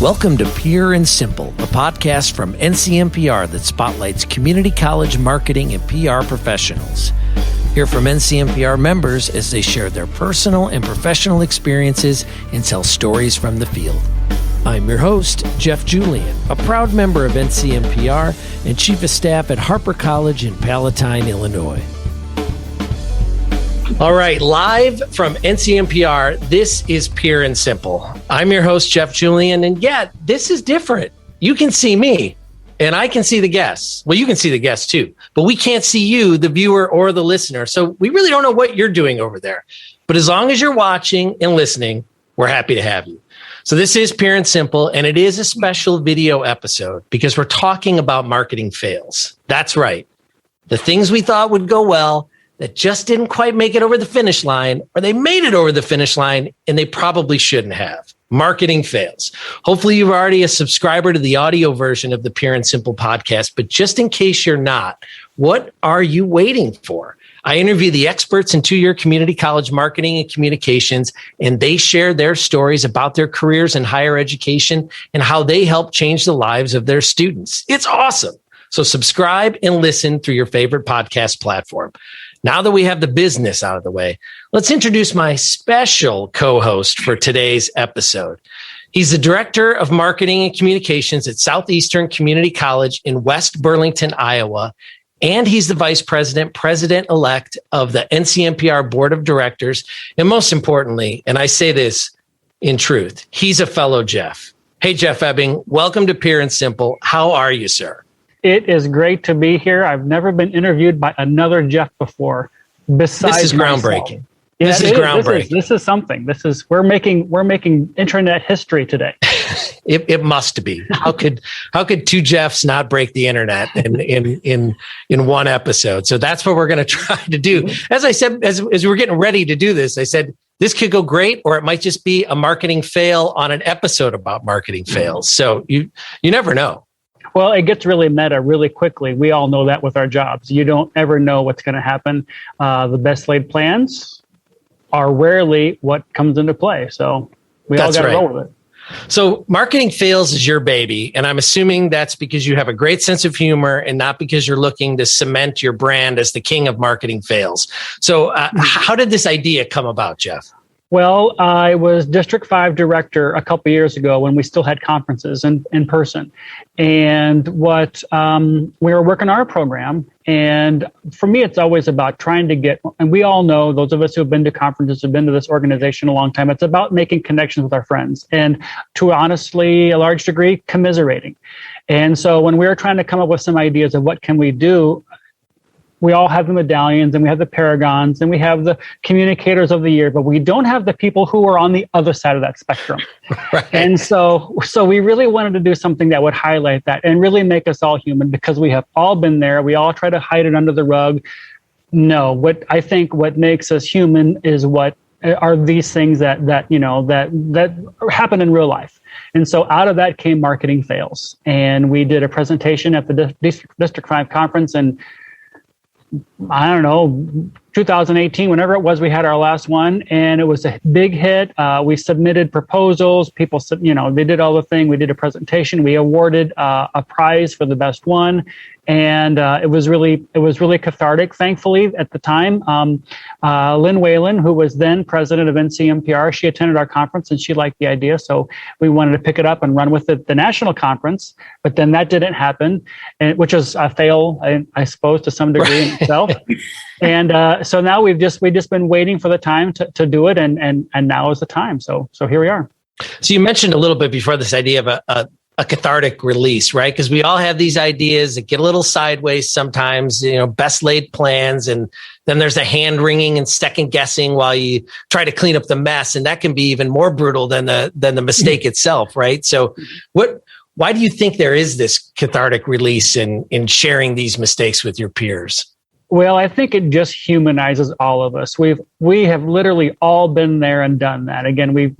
Welcome to Pure and Simple, a podcast from NCMPR that spotlights community college marketing and PR professionals. Hear from NCMPR members as they share their personal and professional experiences and tell stories from the field. I'm your host, Jeff Julian, a proud member of NCMPR and Chief of Staff at Harper College in Palatine, Illinois. All right, live from NCMPR, this is Pure and Simple. I'm your host, Jeff Julian, and yet this is different. You can see me, and I can see the guests. Well, you can see the guests too, but we can't see you, the viewer or the listener. So we really don't know what you're doing over there. But as long as you're watching and listening, we're happy to have you. So this is Pure and Simple, and it is a special video episode because we're talking about marketing fails. That's right. The things we thought would go well that just didn't quite make it over the finish line, or they made it over the finish line and they probably shouldn't have. Marketing fails. Hopefully you're already a subscriber to the audio version of the Pure and Simple podcast, but just in case you're not, what are you waiting for? I interview the experts in two-year community college marketing and communications, and they share their stories about their careers in higher education and how they help change the lives of their students. It's awesome. So subscribe and listen through your favorite podcast platform. Now that we have the business out of the way, let's introduce my special co-host for today's episode. He's the Director of Marketing and Communications at Southeastern Community College in West Burlington, Iowa. And he's the Vice President, President-elect of the NCMPR Board of Directors. And most importantly, and I say this in truth, he's a fellow Jeff. Hey, Jeff Ebbing, welcome to Pure and Simple. How are you, sir? It is great to be here. I've never been interviewed by another Jeff before. Besides, this is groundbreaking. Yeah, this is groundbreaking. This is something. We're making internet history today. It must be. How could two Jeffs not break the internet in one episode? So that's what we're going to try to do. As I said, as we're getting ready to do this, I said this could go great, or it might just be a marketing fail on an episode about marketing fails. So you never know. Well, it gets really meta really quickly. We all know that with our jobs. You don't ever know what's going to happen. The best laid plans are rarely what comes into play. So we all got to roll with it. So marketing fails is your baby. And I'm assuming that's because you have a great sense of humor and not because you're looking to cement your brand as the king of marketing fails. So how did this idea come about, Jeff? Well, I was District 5 director a couple of years ago when we still had conferences in person. And we were working our program. And for me, it's always about trying to get, and we all know, those of us who have been to conferences, have been to this organization a long time, it's about making connections with our friends. And to honestly, a large degree, commiserating. And so when we were trying to come up with some ideas of what can we do, we all have the medallions and we have the paragons and we have the communicators of the year, but we don't have the people who are on the other side of that spectrum. Right. And so we really wanted to do something that would highlight that and really make us all human, because we have all been there. We all try to hide it under the rug. No, what makes us human is what are these things that happen in real life. And so out of that came marketing fails. And we did a presentation at the District 5 conference, and I don't know, 2018, whenever it was, we had our last one, and it was a big hit. We submitted proposals. People said, they did all the thing. We did a presentation. We awarded a prize for the best one. And it was really cathartic. Thankfully, at the time, Lynn Whalen, who was then president of NCMPR, she attended our conference and she liked the idea. So we wanted to pick it up and run with it, the national conference. But then that didn't happen, which was a fail, I suppose, to some degree in itself. And so now we've just been waiting for the time to do it, and now is the time. So here we are. So you mentioned a little bit before this idea of a cathartic release, right? Because we all have these ideas that get a little sideways sometimes, best laid plans, and then there's a hand wringing and second guessing while you try to clean up the mess, and that can be even more brutal than the mistake itself, right? So why do you think there is this cathartic release in sharing these mistakes with your peers? Well, I think it just humanizes all of us. We have literally all been there and done that. Again, we've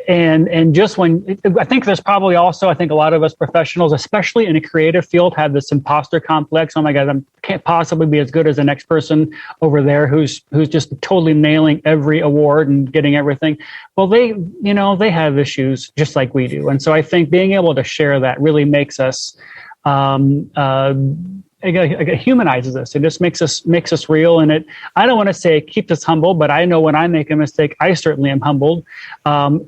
And just when I think there's probably also, I think a lot of us professionals, especially in a creative field, have this imposter complex. Oh my God, I can't possibly be as good as the next person over there who's just totally nailing every award and getting everything. Well, they have issues just like we do. And so I think being able to share that really makes us, it humanizes us. It just makes us real. And I don't want to say it keeps us humble, but I know when I make a mistake, I certainly am humbled,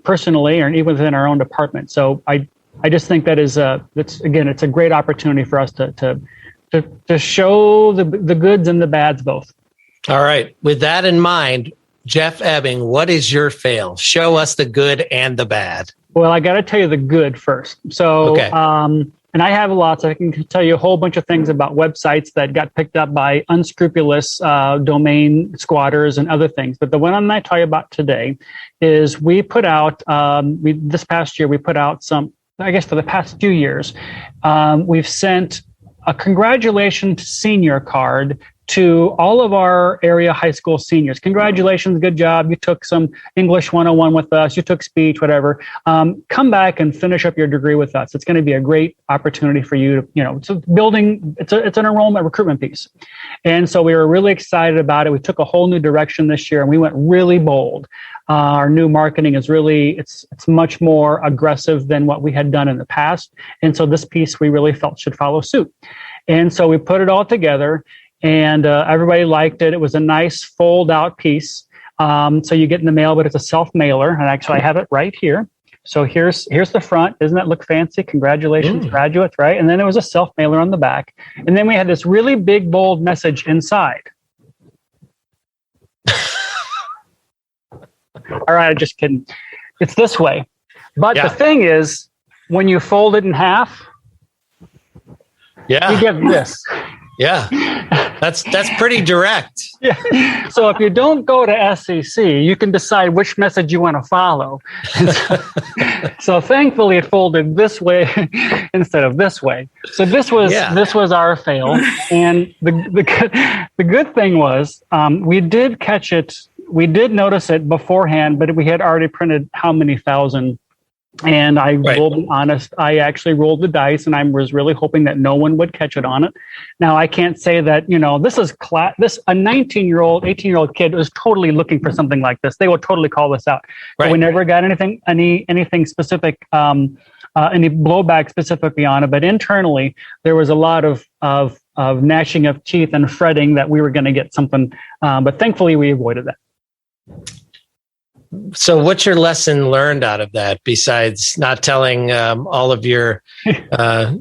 personally, or even within our own department. So I just think that it's a great opportunity for us to show the goods and the bads both. All right. With that in mind, Jeff Ebbing, what is your fail? Show us the good and the bad. Well, I got to tell you the good first. So, okay. And I have lots. I can tell you a whole bunch of things about websites that got picked up by unscrupulous domain squatters and other things. But the one I'm going to tell you about today is we put out, this past year, we put out some, I guess for the past few years, we've sent a congratulations senior card to all of our area high school seniors. Congratulations, good job. You took some English 101 with us. You took speech, whatever. Come back and finish up your degree with us. It's going to be a great opportunity for you to, it's an enrollment recruitment piece. And so we were really excited about it. We took a whole new direction this year and we went really bold. Our new marketing is really, it's much more aggressive than what we had done in the past. And so this piece we really felt should follow suit. And so we put it all together. And everybody liked it. It was a nice fold-out piece. So you get in the mail, but it's a self-mailer. And actually, I have it right here. So here's the front. Doesn't that look fancy? Congratulations, graduates, right? And then there was a self-mailer on the back. And then we had this really big, bold message inside. All right, I'm just kidding. It's this way. But the thing is, when you fold it in half, you get this. Yeah, that's pretty direct. Yeah. So if you don't go to SEC, you can decide which message you want to follow. So thankfully, it folded this way instead of this way. So this was our fail. And the good thing was we did catch it. We did notice it beforehand, but we had already printed how many thousand. And I will be honest, I actually rolled the dice and I was really hoping that no one would catch it on it. Now, I can't say that, this is a 19-year-old, 18-year-old kid was totally looking for something like this. They would totally call this out. Right. So we never got anything specific, any blowback specifically on it. But internally, there was a lot of gnashing of teeth and fretting that we were going to get something. But thankfully, we avoided that. So what's your lesson learned out of that besides not telling all of your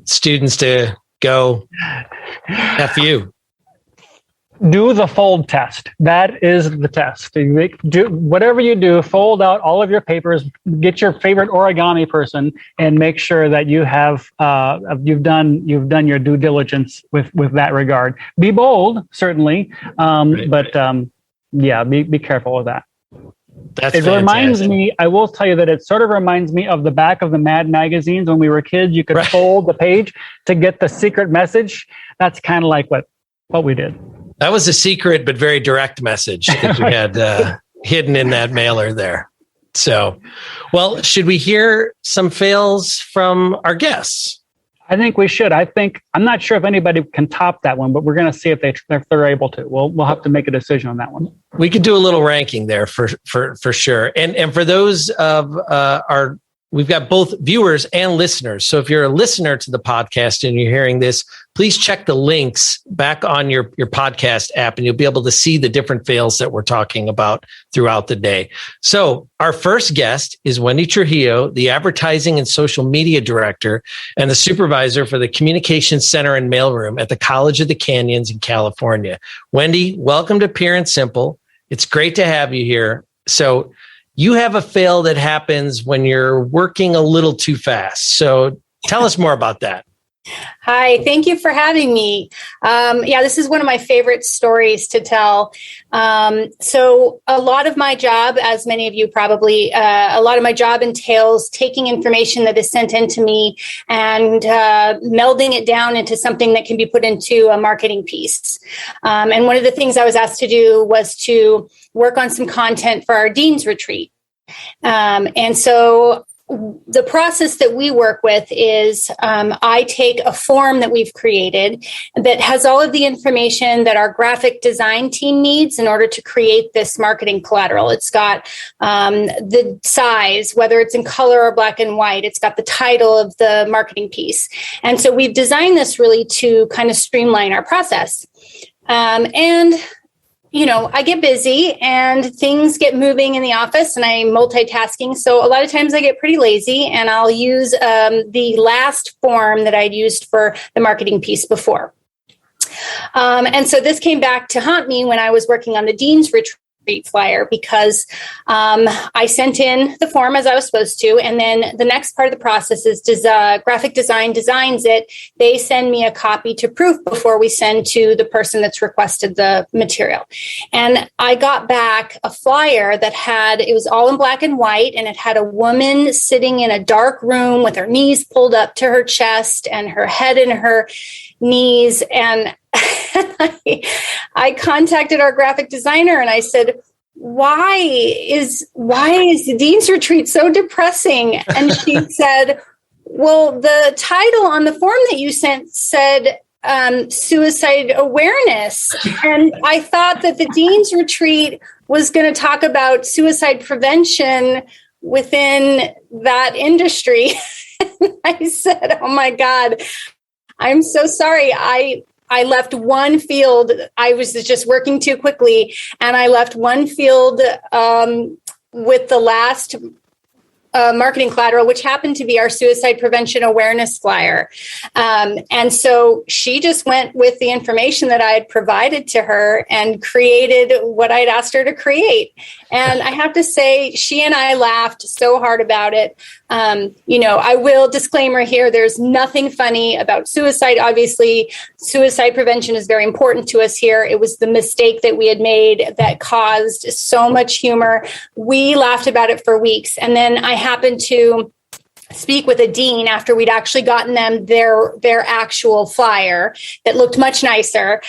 students to go F you? Do the fold test. That is the test. Do whatever you do, fold out all of your papers, get your favorite origami person and make sure that you have you've done your due diligence with that regard. Be bold, certainly. But be careful of that. It reminds me, I will tell you that it sort of reminds me of the back of the Mad magazines when we were kids. You could fold the page to get the secret message. That's kind of like what we did. That was a secret but very direct message that you had hidden in that mailer there. So, well, should we hear some fails from our guests? I think we should. I'm not sure if anybody can top that one, but we're going to see if they're able to. We'll have to make a decision on that one. We could do a little ranking there for sure. And for those of we've got both viewers and listeners. So if you're a listener to the podcast and you're hearing this, please check the links back on your podcast app and you'll be able to see the different fails that we're talking about throughout the day. So our first guest is Wendy Trujillo, the advertising and social media director and the supervisor for the communications center and mailroom at the College of the Canyons in California. Wendy, welcome to Pure and Simple. It's great to have you here. So you have a fail that happens when you're working a little too fast. So tell us more about that. Hi, thank you for having me. This is one of my favorite stories to tell. So a lot of my job, as many of you probably, a lot of my job entails taking information that is sent in to me and melding it down into something that can be put into a marketing piece. And one of the things I was asked to do was to work on some content for our Dean's Retreat. And so the process that we work with is I take a form that we've created that has all of the information that our graphic design team needs in order to create this marketing collateral. It's got the size, whether it's in color or black and white. It's got the title of the marketing piece. And so we've designed this really to kind of streamline our process. And I get busy and things get moving in the office and I'm multitasking. So a lot of times I get pretty lazy and I'll use the last form that I'd used for the marketing piece before. And so this came back to haunt me when I was working on the Dean's Retreat flyer because I sent in the form as I was supposed to. And then the next part of the process is graphic design designs it. They send me a copy to proof before we send to the person that's requested the material. And I got back a flyer that it was all in black and white, and it had a woman sitting in a dark room with her knees pulled up to her chest and her head in her knees. And I contacted our graphic designer and I said, why is the Dean's Retreat so depressing? And she said, well, the title on the form that you sent said suicide awareness. And I thought that the Dean's Retreat was going to talk about suicide prevention within that industry. And I said, oh my God, I'm so sorry. I left one field. I was just working too quickly, and I left one field with the last marketing collateral, which happened to be our suicide prevention awareness flyer. And so she just went with the information that I had provided to her and created what I'd asked her to create. And I have to say, she and I laughed so hard about it. I will disclaimer here, there's nothing funny about suicide. Obviously, suicide prevention is very important to us here. It was the mistake that we had made that caused so much humor. We laughed about it for weeks. And then I happened to speak with a dean after we'd actually gotten them their actual flyer that looked much nicer,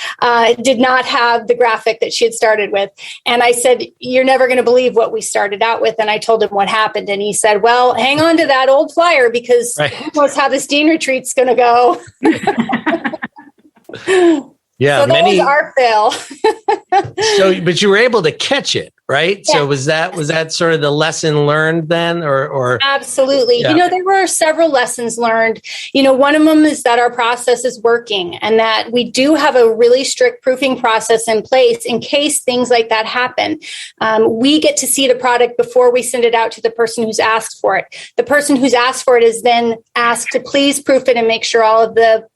did not have the graphic that she had started with. And I said, you're never going to believe what we started out with. And I told him what happened. And he said, well, hang on to that old flyer because who knows how this Dean Retreat's going to go. Yeah, so that was our fail. But you were able to catch it, right? Yeah. So was that sort of the lesson learned then, or Absolutely. Yeah. There were several lessons learned. One of them is that our process is working and that we do have a really strict proofing process in place in case things like that happen. We get to see the product before we send it out to the person who's asked for it. The person who's asked for it is then asked to please proof it and make sure all of the,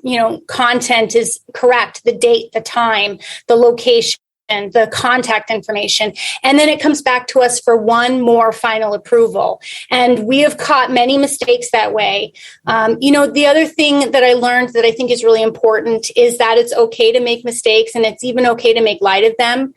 content is correct, the date, the time, the location, and the contact information. And then it comes back to us for one more final approval. And we have caught many mistakes that way. The other thing that I learned that I think is really important is that it's okay to make mistakes and it's even okay to make light of them.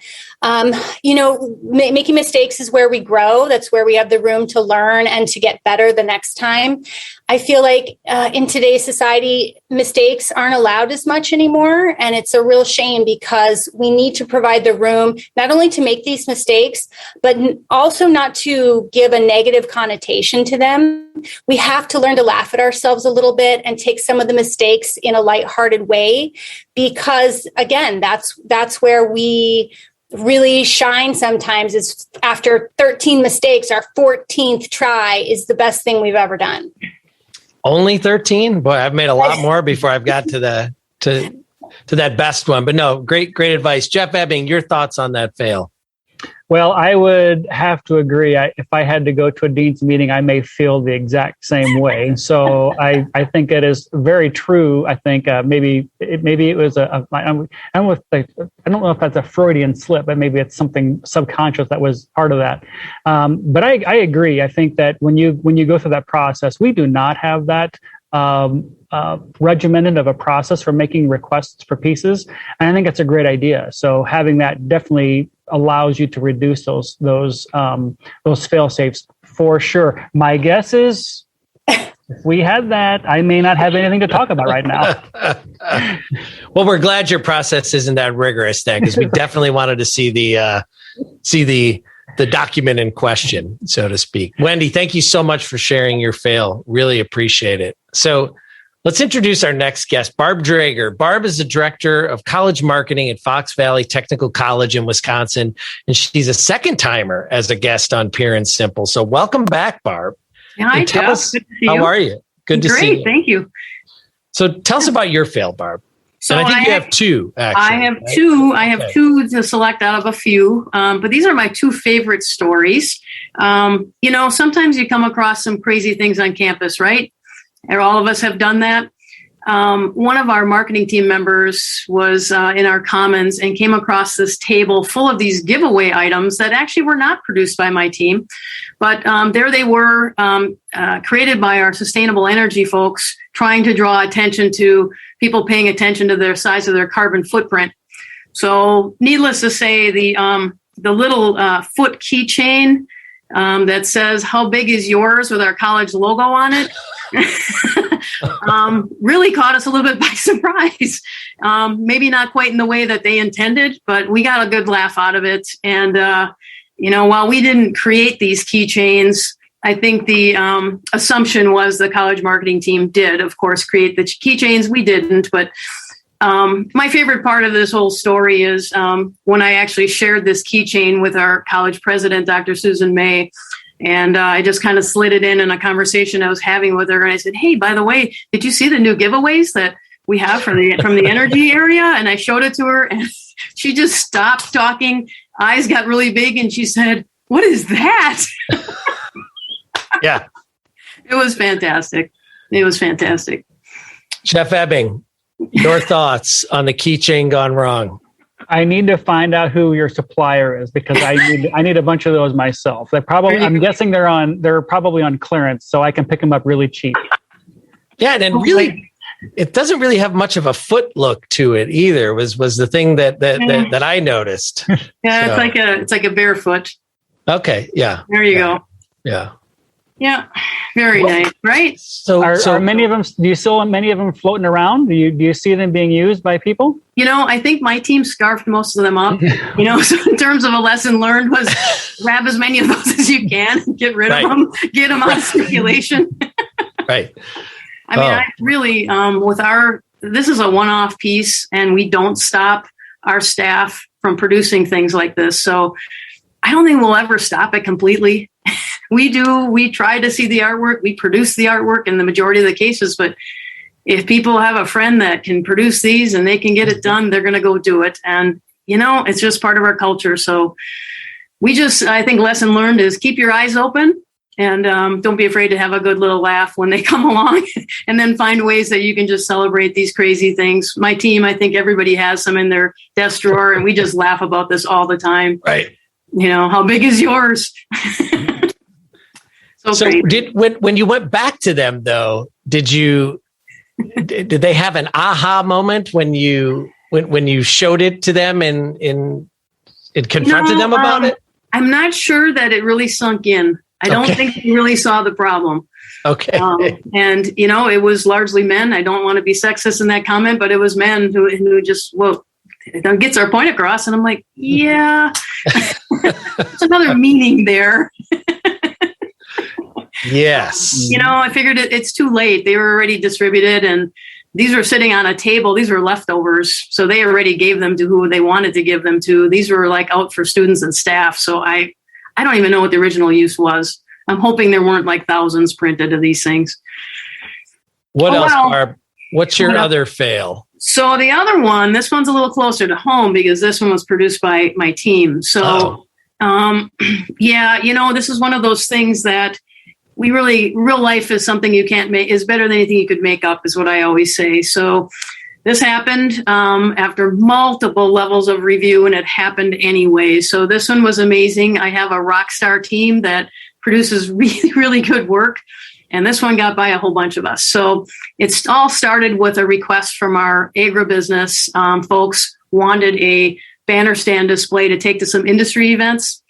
Making mistakes is where we grow. That's where we have the room to learn and to get better the next time. I feel like in today's society, mistakes aren't allowed as much anymore. And it's a real shame because we need to provide the room not only to make these mistakes, but also not to give a negative connotation to them. We have to learn to laugh at ourselves a little bit and take some of the mistakes in a lighthearted way, because again, that's where we really shine sometimes is after 13 mistakes, our 14th try is the best thing we've ever done. Only 13? Boy, I've made a lot more before I've got to that best one. But no, great advice. Jeff Ebbing, your thoughts on that fail? Well, I would have to agree. If I had to go to a dean's meeting, I may feel the exact same way. So I think it is very true. I think maybe it was I don't know if that's a Freudian slip, but maybe it's something subconscious that was part of that. But I agree. I think that when you go through that process, we do not have that regimented of a process for making requests for pieces. And I think it's a great idea. So having that definitely allows you to reduce those fail safes for sure. My guess is if we had that, I may not have anything to talk about right now. Well, we're glad your process isn't that rigorous then, because we definitely wanted to see the the document in question, so to speak. Wendy, thank you so much for sharing your fail. Really appreciate it. So let's introduce our next guest, Barb Dreger. Barb is the director of college marketing at Fox Valley Technical College in Wisconsin, and she's a second timer as a guest on Pure and Simple. So welcome back, Barb. Hi, Tell Jeff. us, Good to see how you. are you? Good to see you. Great, thank you. So tell us about your fail, Barb. So and I think you have two, actually. I have right? two. I have two to select out of a few, but these are my two favorite stories. Sometimes you come across some crazy things on campus, right? And all of us have done that. One of our marketing team members was in our commons and came across this table full of these giveaway items that actually were not produced by my team. But there they were, created by our sustainable energy folks, trying to draw attention to people paying attention to their size of their carbon footprint. So needless to say, the little foot keychain that says, "How big is yours?" with our college logo on it, really caught us a little bit by surprise. Maybe not quite in the way that they intended, but we got a good laugh out of it. And, while we didn't create these keychains, I think the assumption was the college marketing team did, of course, create the keychains. We didn't, but my favorite part of this whole story is when I actually shared this keychain with our college president, Dr. Susan May, and I just kind of slid it in a conversation I was having with her. And I said, "Hey, by the way, did you see the new giveaways that we have from the energy area?" And I showed it to her, and she just stopped talking. Eyes got really big, and she said, "What is that?" Yeah. It was fantastic. It was fantastic. Jeff Ebbing, your thoughts on the keychain gone wrong? I need to find out who your supplier is because I need a bunch of those myself. I'm guessing they're probably on clearance, so I can pick them up really cheap. Yeah, and really, it doesn't really have much of a foot look to it either. Was the thing that I noticed. Yeah, So. it's like a barefoot. Okay, yeah. There you go. Yeah. Yeah, very nice, right? So Are many of them? Do you still have many of them floating around? Do you see them being used by people? I think my team scarfed most of them up. So in terms of a lesson learned was grab as many of those as you can and get rid of them, get them out of circulation. Right. I mean, I really, this is a one-off piece, and we don't stop our staff from producing things like this. So I don't think we'll ever stop it completely. We try to see the artwork, we produce the artwork in the majority of the cases, but if people have a friend that can produce these and they can get it done, they're going to go do it. And, it's just part of our culture. So I think lesson learned is keep your eyes open and don't be afraid to have a good little laugh when they come along and then find ways that you can just celebrate these crazy things. My team, I think everybody has some in their desk drawer, and we just laugh about this all the time. Right. How big is yours? So when you went back to them though, did they have an aha moment when you showed it to them and confronted them about it? I'm not sure that it really sunk in. I don't think they really saw the problem. Okay. And it was largely men. I don't want to be sexist in that comment, but it was men who just, it gets our point across. And I'm like, yeah, there's another meaning there. Yes. I figured it's too late. They were already distributed, and these were sitting on a table. These were leftovers. So they already gave them to who they wanted to give them to. These were like out for students and staff. So I don't even know what the original use was. I'm hoping there weren't like thousands printed of these things. What else, Barb? What's your other fail? So the other one, this one's a little closer to home because this one was produced by my team. So, this is one of those things that real life is something you can't make, is better than anything you could make up, is what I always say. So this happened after multiple levels of review, and it happened anyway. So this one was amazing. I have a rock star team that produces really, really good work. And this one got by a whole bunch of us. So it's all started with a request from our agribusiness folks, wanted a banner stand display to take to some industry events.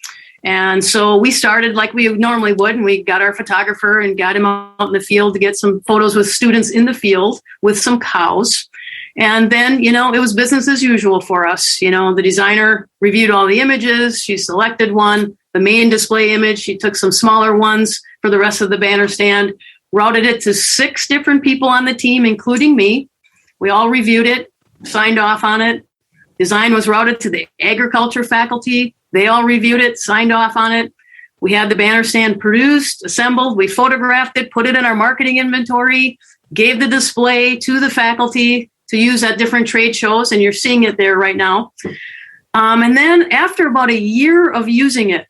And so we started like we normally would, and we got our photographer and got him out in the field to get some photos with students in the field with some cows. And then, it was business as usual for us. The designer reviewed all the images. She selected one, the main display image. She took some smaller ones for the rest of the banner stand, routed it to 6 different people on the team, including me. We all reviewed it, signed off on it. Design was routed to the agriculture faculty. They all reviewed it, signed off on it. We had the banner stand produced, assembled. We photographed it, put it in our marketing inventory, gave the display to the faculty to use at different trade shows, and you're seeing it there right now. And then after about a year of using it,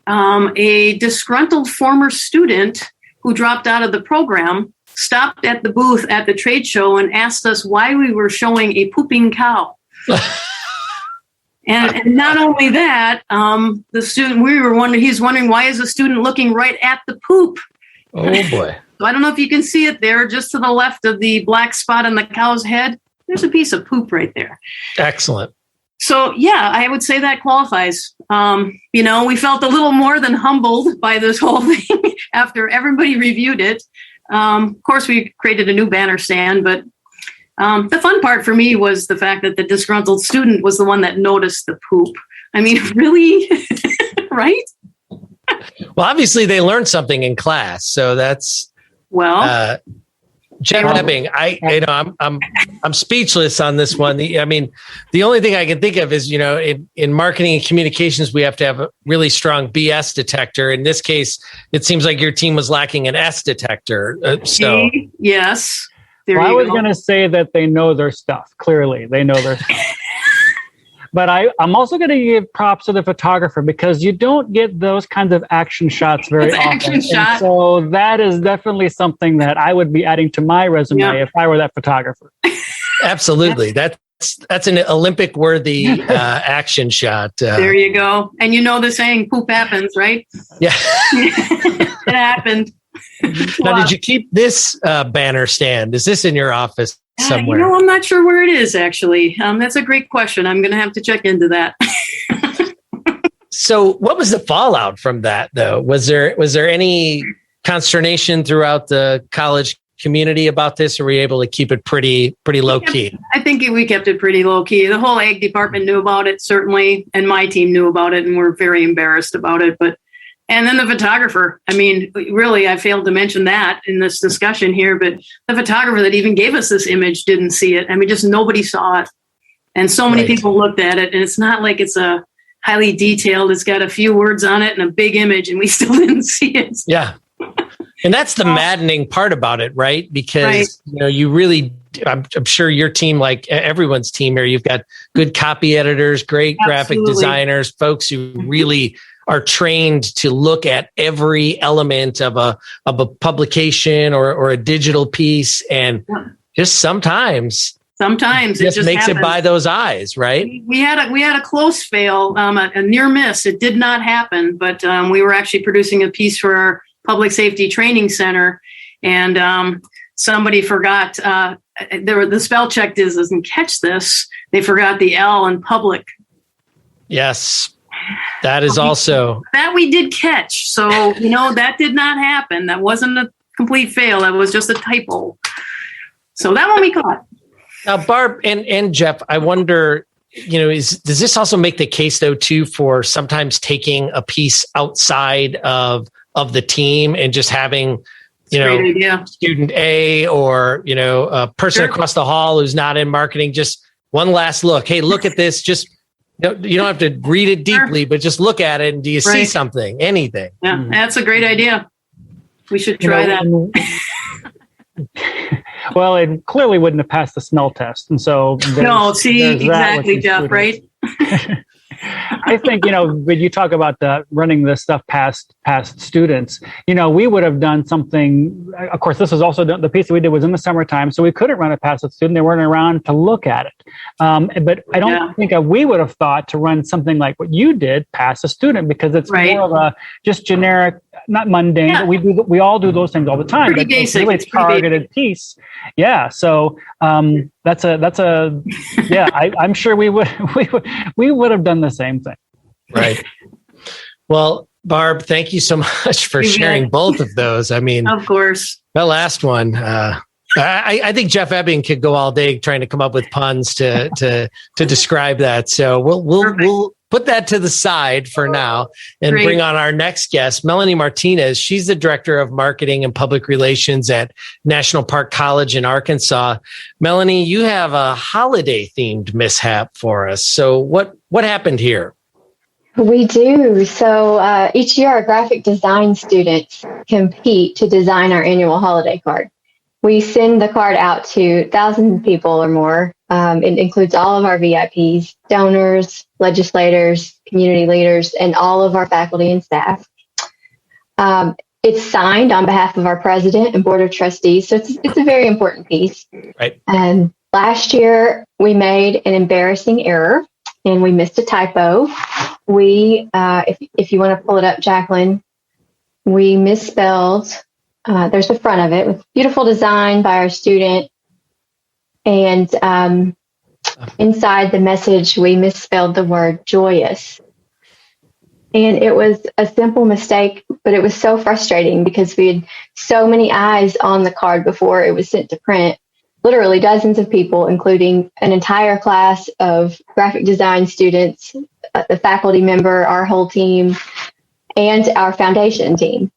a disgruntled former student who dropped out of the program stopped at the booth at the trade show and asked us why we were showing a pooping cow. And not only that, the student, he's wondering, why is the student looking right at the poop? Oh, boy. So I don't know if you can see it there, just to the left of the black spot on the cow's head. There's a piece of poop right there. Excellent. So, yeah, I would say that qualifies. We felt a little more than humbled by this whole thing after everybody reviewed it. Of course, we created a new banner stand, but the fun part for me was the fact that the disgruntled student was the one that noticed the poop. I mean, really? Right? Well, obviously they learned something in class, so that's Jeff Ebbing. I'm speechless on this one. The only thing I can think of is, in marketing and communications, we have to have a really strong BS detector. In this case, it seems like your team was lacking an S detector. Yes. Well, I was going to say that they know their stuff. Clearly, they know their stuff. But I'm also going to give props to the photographer, because you don't get those kinds of action shots very often. Action shot. So that is definitely something that I would be adding to my resume if I were that photographer. Absolutely. That's an Olympic-worthy action shot. There you go. And the saying, poop happens, right? Yeah. It happened. Now, did you keep this banner stand? Is this in your office somewhere? I'm not sure where it is, actually. That's a great question. I'm going to have to check into that. So what was the fallout from that, though? Was there any consternation throughout the college community about this, or were you able to keep it pretty low key? I think we kept it pretty low key. The whole ag department knew about it, certainly, and my team knew about it, and we're very embarrassed about it. And then the photographer, really, I failed to mention that in this discussion here, but the photographer that even gave us this image didn't see it. Just nobody saw it. And so many people looked at it, and it's not like it's a highly detailed, it's got a few words on it and a big image, and we still didn't see it. Yeah. And that's the maddening part about it, right? Because, you really, I'm sure your team, like everyone's team here, you've got good copy editors, great graphic designers, folks who really are trained to look at every element of a publication or a digital piece. And just sometimes it just makes happens. It by those eyes, right? We had a close fail, a near miss. It did not happen, but we were actually producing a piece for our Public Safety Training Center, and somebody forgot. The spell check doesn't catch this. They forgot the L in public. Yes. That is also that we did catch. So, that did not happen. That wasn't a complete fail. That was just a typo. So that one we caught. Now, Barb and Jeff, I wonder, does this also make the case, though, too, for sometimes taking a piece outside of the team and just having, student A or, a person across the hall who's not in marketing, just one last look. Hey, look at this. Just you don't have to read it deeply, but just look at it. And do you see something, anything? Yeah, that's a great idea. We should try that. Well, it clearly wouldn't have passed the smell test. And so exactly, Jeff, right? I think, when you talk about running this stuff past students, we would have done something. Of course, this was also the piece that we did was in the summertime, so we couldn't run it past the student. They weren't around to look at it. But I don't think we would have thought to run something like what you did past a student, because it's more of a just generic, not mundane, but we all do those things all the time. Pretty basic. It's really targeted piece. Yeah. So I'm sure we would have done the same thing. Right. Well, Barb, thank you so much for sharing both of those. Of course. The last one, I think Jeff Ebbing could go all day trying to come up with puns to describe that. So we'll put that to the side for now and bring on our next guest, Melony Martinez. She's the Director of Marketing and Public Relations at National Park College in Arkansas. Melony, you have a holiday-themed mishap for us. So what happened here? We do. So each year, our graphic design students compete to design our annual holiday card. We send the card out to thousands of people or more. It includes all of our VIPs, donors, legislators, community leaders, and all of our faculty and staff. It's signed on behalf of our president and board of trustees, so it's a very important piece. Right. Last year, we made an embarrassing error, and we missed a typo. We, if you want to pull it up, Jacqueline, we misspelled. There's the front of it with beautiful design by our student. And inside the message, we misspelled the word joyous. And it was a simple mistake, but it was so frustrating because we had so many eyes on the card before it was sent to print. Literally dozens of people, including an entire class of graphic design students, the faculty member, our whole team, and our foundation team.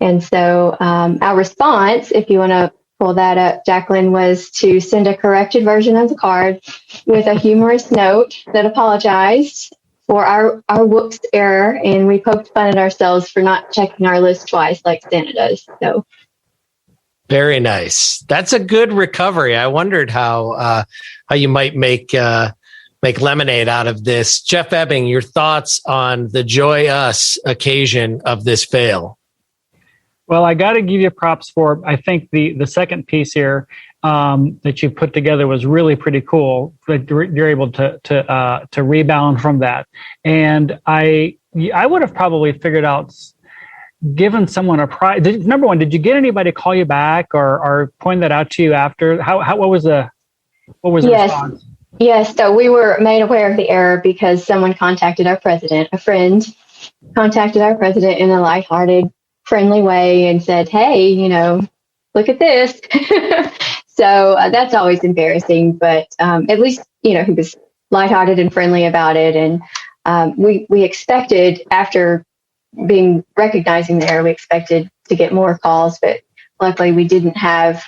And so our response, if you want to pull that up, Jacqueline, was to send a corrected version of the card with a humorous note that apologized for our whoops error. And we poked fun at ourselves for not checking our list twice like Santa does. So very nice. That's a good recovery. I wondered how you might make lemonade out of this. Jeff Ebbing, your thoughts on the Joy Us occasion of this fail? Well, I got to give you props for, I think the second piece here that you put together was really pretty cool. That you're able to rebound from that. And I would have probably figured out, given someone a prize. Number one, did you get anybody to call you back or point that out to you after? What was the response? Yes, so we were made aware of the error because someone contacted our president. A friend contacted our president in a lighthearted, friendly way and said, hey, look at this. So that's always embarrassing, but at least, he was lighthearted and friendly about it. And we expected, after recognizing the error, we expected to get more calls, but luckily we didn't have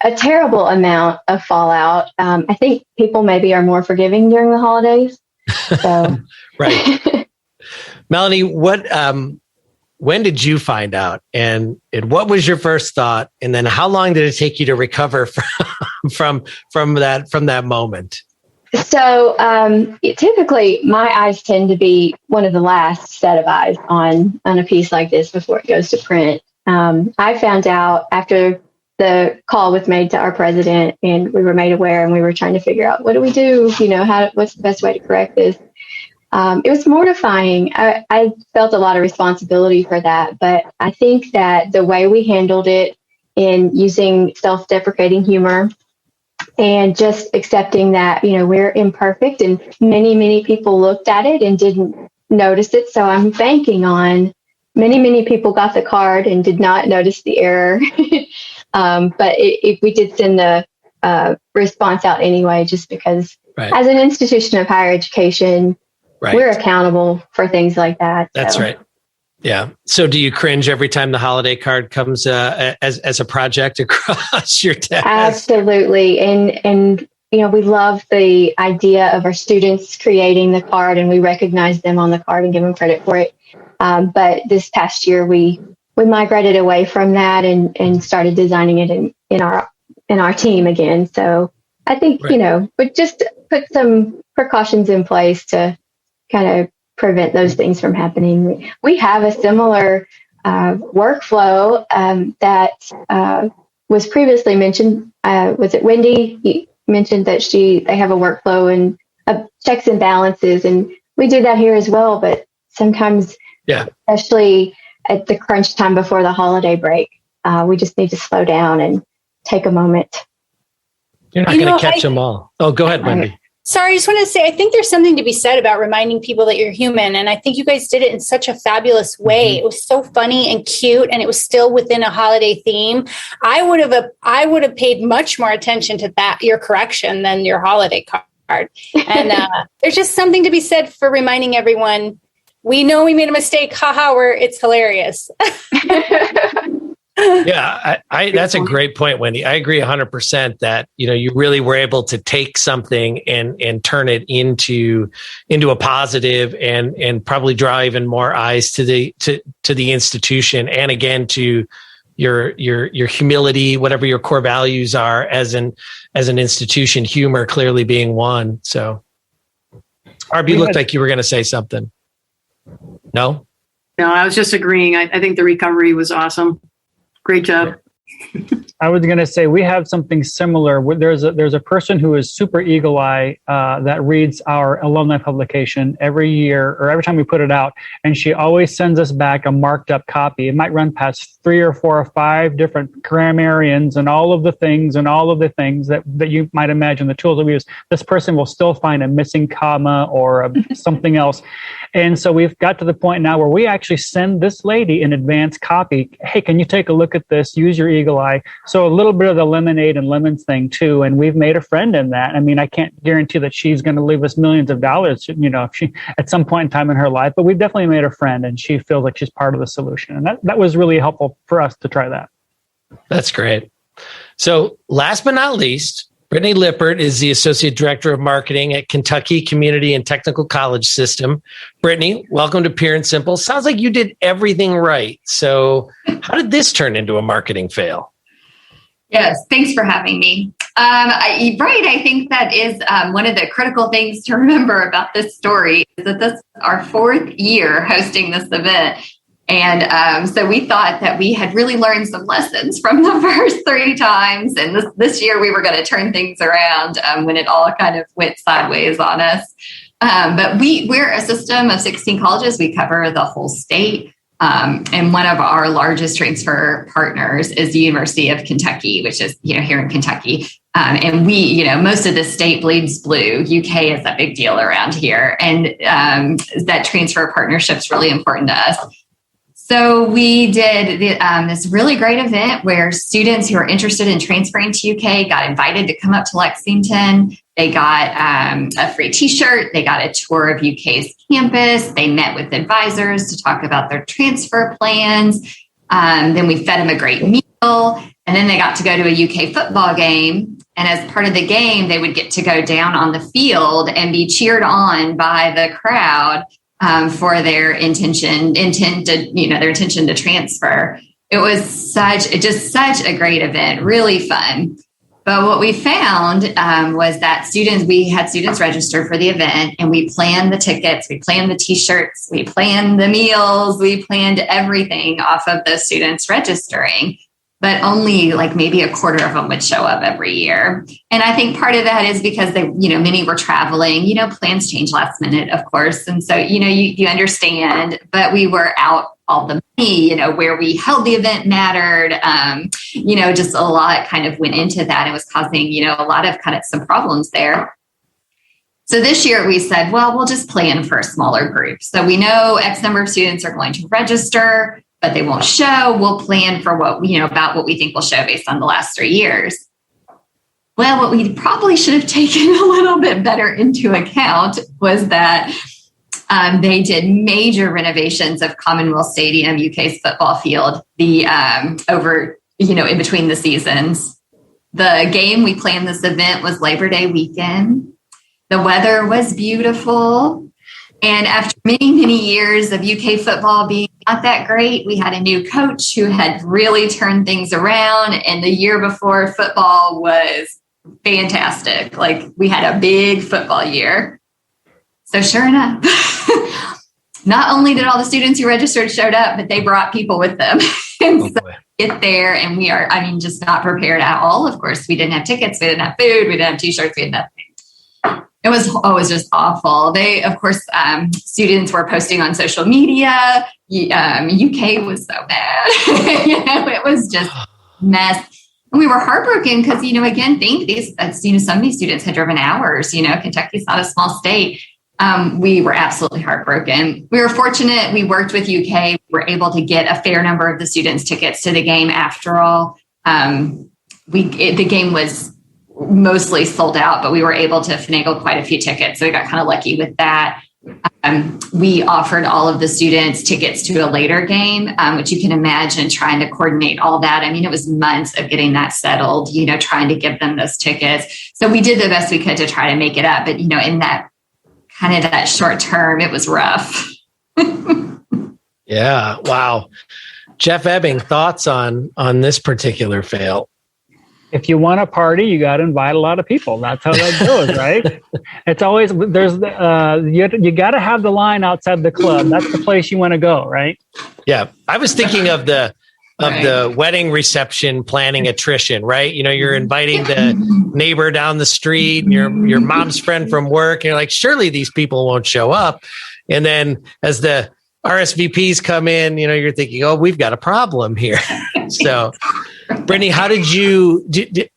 a terrible amount of fallout. I think people maybe are more forgiving during the holidays. So. Right. Melony, when did you find out, and what was your first thought, and then how long did it take you to recover from that moment? So typically, my eyes tend to be one of the last set of eyes on a piece like this before it goes to print. I found out after the call was made to our president, and we were made aware, and we were trying to figure out what do we do, what's the best way to correct this. It was mortifying. I felt a lot of responsibility for that, but I think that the way we handled it in using self-deprecating humor and just accepting that, we're imperfect and many, many people looked at it and didn't notice it. So I'm banking on many, many people got the card and did not notice the error. But we did send the response out anyway, just because as an institution of higher education, we're accountable for things like that. That's right. Yeah. So do you cringe every time the holiday card comes as a project across your desk? Absolutely. And we love the idea of our students creating the card, and we recognize them on the card and give them credit for it. But this past year, we migrated away from that and started designing it in our team again. So I think, we just put some precautions in place to kind of prevent those things from happening. We have a similar workflow that was previously mentioned. Was it Wendy? You mentioned that they have a workflow and checks and balances, and we do that here as well. But sometimes, especially at the crunch time before the holiday break, we just need to slow down and take a moment. You're not going to catch them all. Oh, go ahead, Wendy. Sorry, I just want to say, I think there's something to be said about reminding people that you're human. And I think you guys did it in such a fabulous way. It was so funny and cute, and it was still within a holiday theme. I would have paid much more attention to that, your correction, than your holiday card. And there's just something to be said for reminding everyone, we know we made a mistake. Haha, it's hilarious. Yeah, I that's a great point, Wendy. I agree 100% that, you really were able to take something and turn it into a positive and probably draw even more eyes to the institution, and again to your humility, whatever your core values are as an institution, humor clearly being one. So, Barb, you looked like you were going to say something. No, I was just agreeing. I think the recovery was awesome. Great job. I was going to say we have something similar. There's a person who is super eagle eye that reads our alumni publication every year or every time we put it out, and she always sends us back a marked up copy. It might run past 3 or 4 or 5 different grammarians and all of the things that you might imagine, the tools that we use. This person will still find a missing comma or something else. And so we've got to the point now where we actually send this lady an advance copy. Hey, can you take a look at this? Use your eagle eye. So a little bit of the lemonade and lemons thing too. And we've made a friend in that. I mean, I can't guarantee that she's going to leave us millions of dollars, if she at some point in time in her life, but we've definitely made a friend, and she feels like she's part of the solution. And that was really helpful for us to try that. That's great. So last but not least, Brittany Lippert is the Associate Director of Marketing at Kentucky Community and Technical College System. Brittany, welcome to Pure and Simple. Sounds like you did everything right. So how did this turn into a marketing fail? Yes, thanks for having me. I think that is one of the critical things to remember about this story is that this is our 4th year hosting this event. And so we thought that we had really learned some lessons from the first 3 times. And this year we were going to turn things around when it all kind of went sideways on us. But we're a system of 16 colleges. We cover the whole state. And one of our largest transfer partners is the University of Kentucky, which is, here in Kentucky. And we, most of the state bleeds blue. UK is a big deal around here. And that transfer partnership is really important to us. So we did this really great event where students who are interested in transferring to UK got invited to come up to Lexington. They got a free T-shirt. They got a tour of UK's campus. They met with advisors to talk about their transfer plans. Then we fed them a great meal. And then they got to go to a UK football game. And as part of the game, they would get to go down on the field and be cheered on by the crowd for their intention to transfer. It was just such a great event, really fun. But what we found was that we had students register for the event, and we planned the tickets, we planned the T-shirts, we planned the meals, we planned everything off of those students registering. But only maybe a quarter of them would show up every year. And I think part of that is because many were traveling, plans change last minute, of course. And so, you understand, but we were out all the money, where we held the event mattered, just a lot kind of went into that. It was causing, a lot of kind of some problems there. So this year we said, well, we'll just plan for a smaller group. So we know X number of students are going to register, but they won't show. We'll plan for about what we think will show based on the last 3 years. Well, what we probably should have taken a little bit better into account was that they did major renovations of Commonwealth Stadium, UK's football field, over in between the seasons. The game we planned this event was Labor Day weekend. The weather was beautiful. And after many, many years of UK football being not that great, we had a new coach who had really turned things around. And the year before, football was fantastic. We had a big football year. So sure enough, not only did all the students who registered showed up, but they brought people with them. And so we get there and we are, just not prepared at all. Of course, we didn't have tickets. We didn't have food. We didn't have T-shirts. We had nothing. It was just awful. They, of course, students were posting on social media. UK was so bad. It was just a mess. we were heartbroken because, again, think these, some of these students had driven hours. Kentucky's not a small state. We were absolutely heartbroken. We were fortunate. We worked with UK. We were able to get a fair number of the students tickets to the game. After all, the game was mostly sold out, but we were able to finagle quite a few tickets. So we got kind of lucky with that. We offered all of the students tickets to a later game, which you can imagine trying to coordinate all that. I mean, it was months of getting that settled, trying to give them those tickets. So we did the best we could to try to make it up. But, in that kind of that short term, it was rough. Yeah. Wow. Jeff Ebbing, thoughts on this particular fail? If you want a party, you got to invite a lot of people. That's how that goes, right? It's always, you got to have the line outside the club. That's the place you want to go, right? Yeah. I was thinking of the wedding reception planning attrition, right? You're inviting the neighbor down the street and your mom's friend from work. And you're like, surely these people won't show up. And then as the RSVPs come in, you're thinking, oh, we've got a problem here. So, Brittany, how did you, you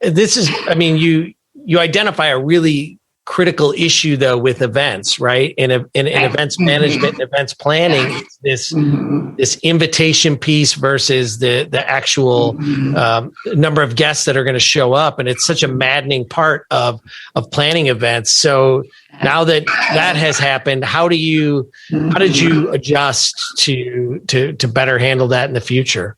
identify a really critical issue though with events, right? In events management, and events planning, this invitation piece versus the actual number of guests that are going to show up. And it's such a maddening part of planning events. So now that has happened, how did you adjust to better handle that in the future?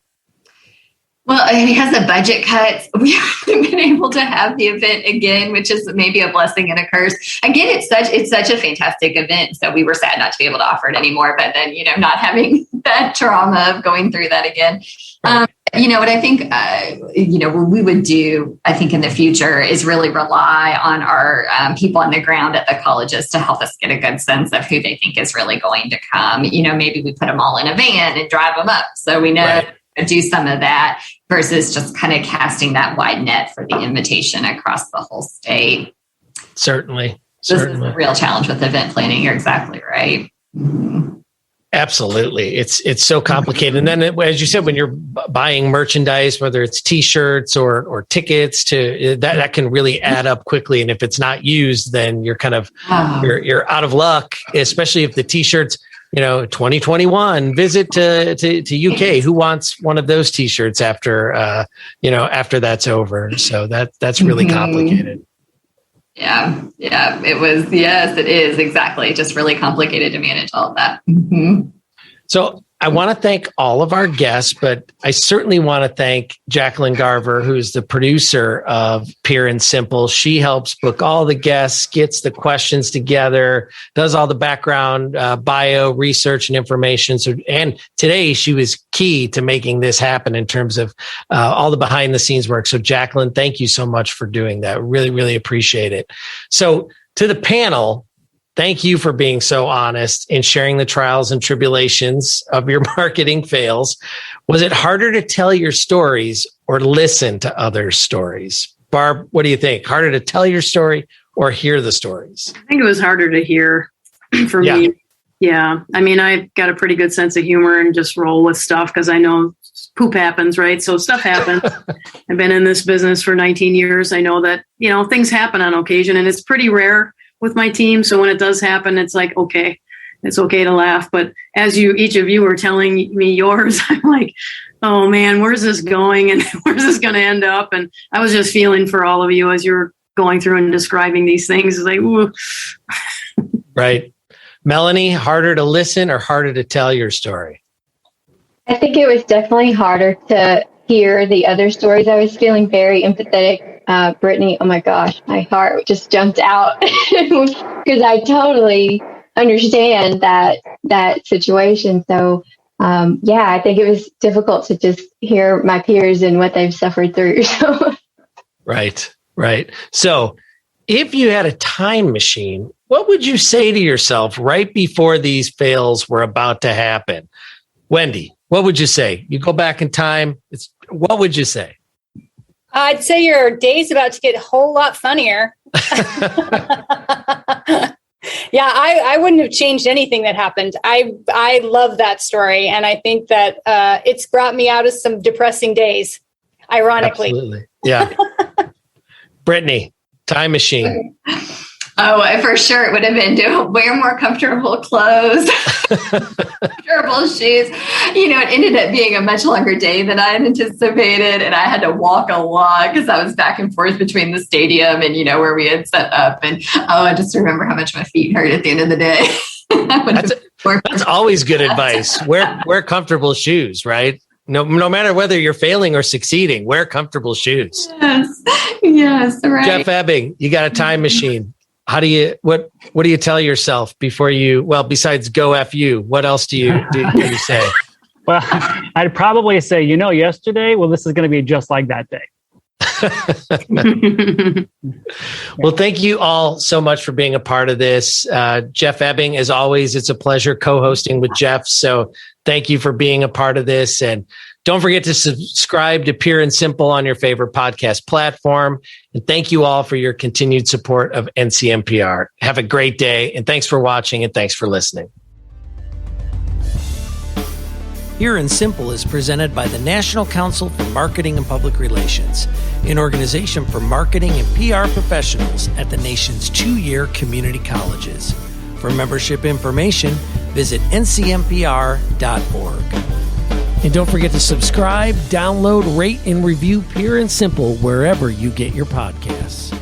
Well, because of budget cuts, we haven't been able to have the event again, which is maybe a blessing and a curse. Again, it's such a fantastic event. So we were sad not to be able to offer it anymore, but then, not having that trauma of going through that again. What I think, what we would do, I think in the future is really rely on our people on the ground at the colleges to help us get a good sense of who they think is really going to come. Maybe we put them all in a van and drive them up. So we know. Right. Do some of that versus just kind of casting that wide net for the invitation across the whole state. Certainly. This is a real challenge with event planning. You're exactly right. Mm-hmm. Absolutely. It's so complicated. And then as you said, when you're buying merchandise, whether it's t-shirts or tickets to that can really add up quickly. And if it's not used, then you're kind of, you're out of luck, especially if the t-shirts, 2021 visit to UK. Who wants one of those T-shirts after that's over? So that's really complicated. Yeah, it was. Yes, it is exactly. Just really complicated to manage all of that. Mm-hmm. So I want to thank all of our guests, but I certainly want to thank Jacqueline Garver, who's the producer of Pure and Simple. She helps book all the guests, gets the questions together, does all the background bio research and information. And today she was key to making this happen in terms of all the behind the scenes work. So Jacqueline, thank you so much for doing that. Really, really appreciate it. So to the panel, thank you for being so honest and sharing the trials and tribulations of your marketing fails. Was it harder to tell your stories or listen to other stories? Barb, what do you think? Harder to tell your story or hear the stories? I think it was harder to hear for me. Yeah. I mean, I've got a pretty good sense of humor and just roll with stuff because I know poop happens, right? So stuff happens. I've been in this business for 19 years. I know that, things happen on occasion and it's pretty rare with my team. So when it does happen, it's like, okay, it's okay to laugh. But as each of you were telling me yours, I'm like, oh man, where's this going? And where's this going to end up? And I was just feeling for all of you as you're going through and describing these things. It's like, ooh. Right. Melanie, harder to listen or harder to tell your story? I think it was definitely harder to hear the other stories. I was feeling very empathetic. Brittany, oh my gosh, my heart just jumped out because I totally understand that situation. So, I think it was difficult to just hear my peers and what they've suffered through. Right. So if you had a time machine, what would you say to yourself right before these fails were about to happen? Wendy, what would you say? You go back in time. What would you say? I'd say your day's about to get a whole lot funnier. Yeah, I wouldn't have changed anything that happened. I love that story. And I think that it's brought me out of some depressing days. ironically. Absolutely. Yeah. Brittany, time machine. Oh, for sure. It would have been to wear more comfortable clothes, comfortable shoes. It ended up being a much longer day than I had anticipated. And I had to walk a lot because I was back and forth between the stadium and, where we had set up. And I just remember how much my feet hurt at the end of the day. That's always good advice. Wear comfortable shoes, right? No matter whether you're failing or succeeding, wear comfortable shoes. Yes, right. Jeff Ebbing, you got a time machine. How do you, what do you tell yourself before besides go F you, what else do you say? Well, I'd probably say, yesterday, this is going to be just like that day. Well, thank you all so much for being a part of this. Jeff Ebbing, as always, it's a pleasure co-hosting with Jeff. So thank you for being a part of this. And don't forget to subscribe to Pure and Simple on your favorite podcast platform. And thank you all for your continued support of NCMPR. Have a great day. And thanks for watching and thanks for listening. Pure and Simple is presented by the National Council for Marketing and Public Relations, an organization for marketing and PR professionals at the nation's 2-year community colleges. For membership information, visit ncmpr.org. And don't forget to subscribe, download, rate, and review Pure and Simple wherever you get your podcasts.